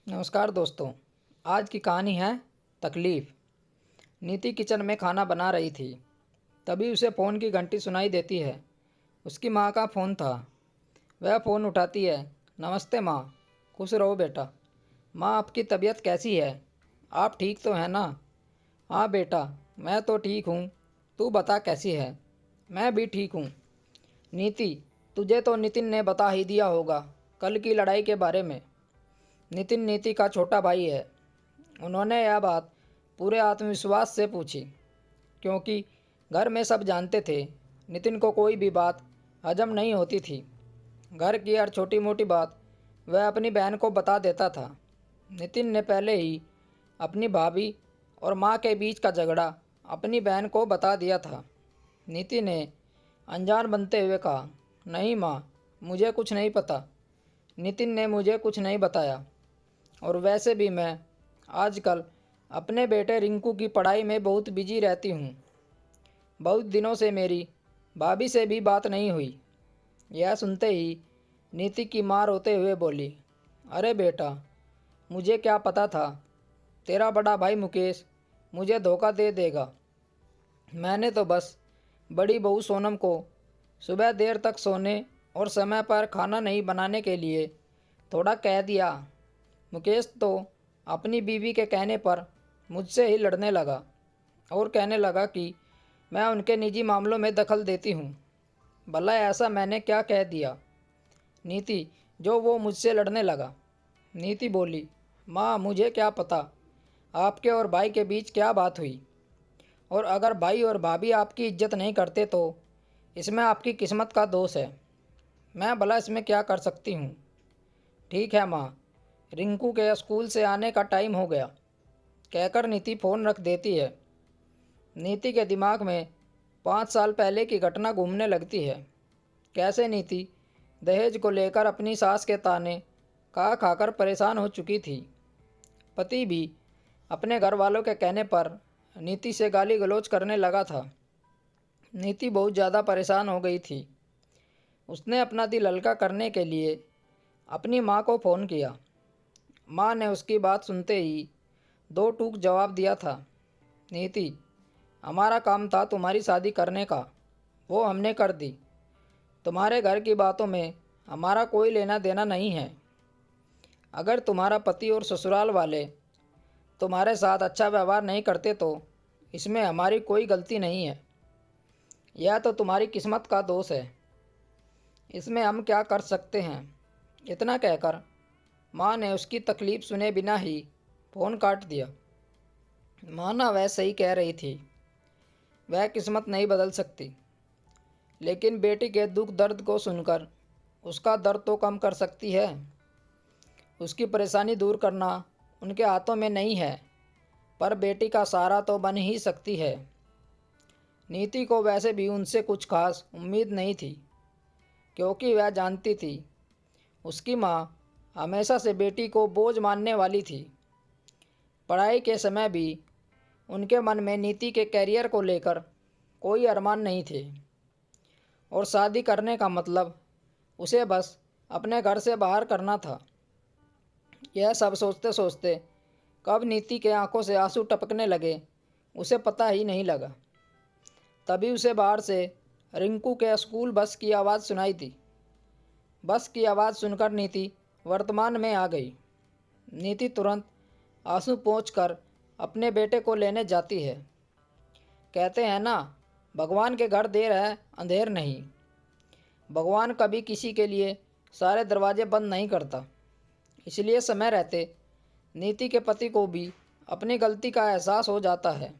नमस्कार दोस्तों। आज की कहानी है तकलीफ़। नीति किचन में खाना बना रही थी। तभी उसे फ़ोन की घंटी सुनाई देती है। उसकी माँ का फ़ोन था। वह फ़ोन उठाती है। नमस्ते माँ। खुश रहो बेटा। माँ, आपकी तबीयत कैसी है? आप ठीक तो हैं ना? हाँ बेटा, मैं तो ठीक हूँ। तू बता कैसी है? मैं भी ठीक हूँ। नीति, तुझे तो नितिन ने बता ही दिया होगा कल की लड़ाई के बारे में। नितिन नीति का छोटा भाई है। उन्होंने यह बात पूरे आत्मविश्वास से पूछी, क्योंकि घर में सब जानते थे नितिन को कोई भी बात हजम नहीं होती थी। घर की हर छोटी मोटी बात वह अपनी बहन को बता देता था। नितिन ने पहले ही अपनी भाभी और माँ के बीच का झगड़ा अपनी बहन को बता दिया था। नीति ने अनजान बनते हुए कहा, नहीं माँ, मुझे कुछ नहीं पता। नितिन ने मुझे कुछ नहीं बताया, और वैसे भी मैं आजकल अपने बेटे रिंकू की पढ़ाई में बहुत बिजी रहती हूँ। बहुत दिनों से मेरी भाभी से भी बात नहीं हुई। यह सुनते ही नीति की माँ रोते हुए बोली, अरे बेटा, मुझे क्या पता था तेरा बड़ा भाई मुकेश मुझे धोखा दे देगा। मैंने तो बस बड़ी बहू सोनम को सुबह देर तक सोने और समय पर खाना नहीं बनाने के लिए थोड़ा कह दिया। मुकेश तो अपनी बीवी के कहने पर मुझसे ही लड़ने लगा और कहने लगा कि मैं उनके निजी मामलों में दखल देती हूँ। भला ऐसा मैंने क्या कह दिया नीति, जो वो मुझसे लड़ने लगा? नीति बोली, माँ, मुझे क्या पता आपके और भाई के बीच क्या बात हुई, और अगर भाई और भाभी आपकी इज्जत नहीं करते तो इसमें आपकी किस्मत का दोष है। मैं भला इसमें क्या कर सकती हूँ? ठीक है माँ, रिंकू के स्कूल से आने का टाइम हो गया, कहकर नीति फ़ोन रख देती है। नीति के दिमाग में 5 साल पहले की घटना घूमने लगती है। कैसे नीति दहेज को लेकर अपनी सास के ताने खा खाकर परेशान हो चुकी थी। पति भी अपने घर वालों के कहने पर नीति से गाली गलौज करने लगा था। नीति बहुत ज़्यादा परेशान हो गई थी। उसने अपना दिल हल्का करने के लिए अपनी माँ को फ़ोन किया। माँ ने उसकी बात सुनते ही दो टूक जवाब दिया था। नीति, हमारा काम था तुम्हारी शादी करने का, वो हमने कर दी। तुम्हारे घर की बातों में हमारा कोई लेना देना नहीं है। अगर तुम्हारा पति और ससुराल वाले तुम्हारे साथ अच्छा व्यवहार नहीं करते तो इसमें हमारी कोई गलती नहीं है। यह तो तुम्हारी किस्मत का दोष है। इसमें हम क्या कर सकते हैं? इतना कहकर माँ ने उसकी तकलीफ़ सुने बिना ही फ़ोन काट दिया। माना वह सही कह रही थी। वह किस्मत नहीं बदल सकती, लेकिन बेटी के दुख दर्द को सुनकर उसका दर्द तो कम कर सकती है। उसकी परेशानी दूर करना उनके हाथों में नहीं है, पर बेटी का सहारा तो बन ही सकती है। नीति को वैसे भी उनसे कुछ खास उम्मीद नहीं थी, क्योंकि वह जानती थी उसकी माँ हमेशा से बेटी को बोझ मानने वाली थी। पढ़ाई के समय भी उनके मन में नीति के करियर को लेकर कोई अरमान नहीं थे, और शादी करने का मतलब उसे बस अपने घर से बाहर करना था। यह सब सोचते सोचते कब नीति के आंखों से आंसू टपकने लगे उसे पता ही नहीं लगा। तभी उसे बाहर से रिंकू के स्कूल बस की आवाज़ सुनाई दी। बस की आवाज़ सुनकर नीति वर्तमान में आ गई। नीति तुरंत आंसू पोंछकर अपने बेटे को लेने जाती है। कहते हैं ना, भगवान के घर देर है अंधेर नहीं। भगवान कभी किसी के लिए सारे दरवाजे बंद नहीं करता। इसलिए समय रहते नीति के पति को भी अपनी गलती का एहसास हो जाता है।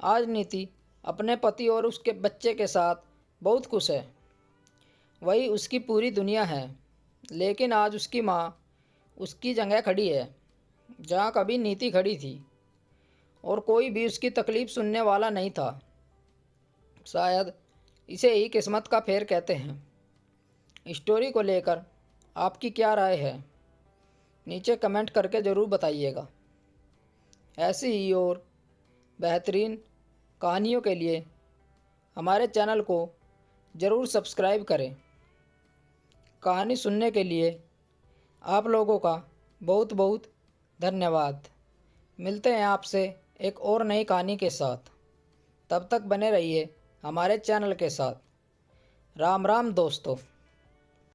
आज नीति अपने पति और उसके बच्चे के साथ बहुत खुश है। वही उसकी पूरी दुनिया है। लेकिन आज उसकी माँ उसकी जगह खड़ी है जहाँ कभी नीति खड़ी थी, और कोई भी उसकी तकलीफ़ सुनने वाला नहीं था। शायद इसे ही किस्मत का फेर कहते हैं। स्टोरी को लेकर आपकी क्या राय है? नीचे कमेंट करके ज़रूर बताइएगा। ऐसी ही और बेहतरीन कहानियों के लिए हमारे चैनल को ज़रूर सब्सक्राइब करें। कहानी सुनने के लिए आप लोगों का बहुत बहुत धन्यवाद। मिलते हैं आपसे एक और नई कहानी के साथ। तब तक बने रहिए हमारे चैनल के साथ। राम राम दोस्तों।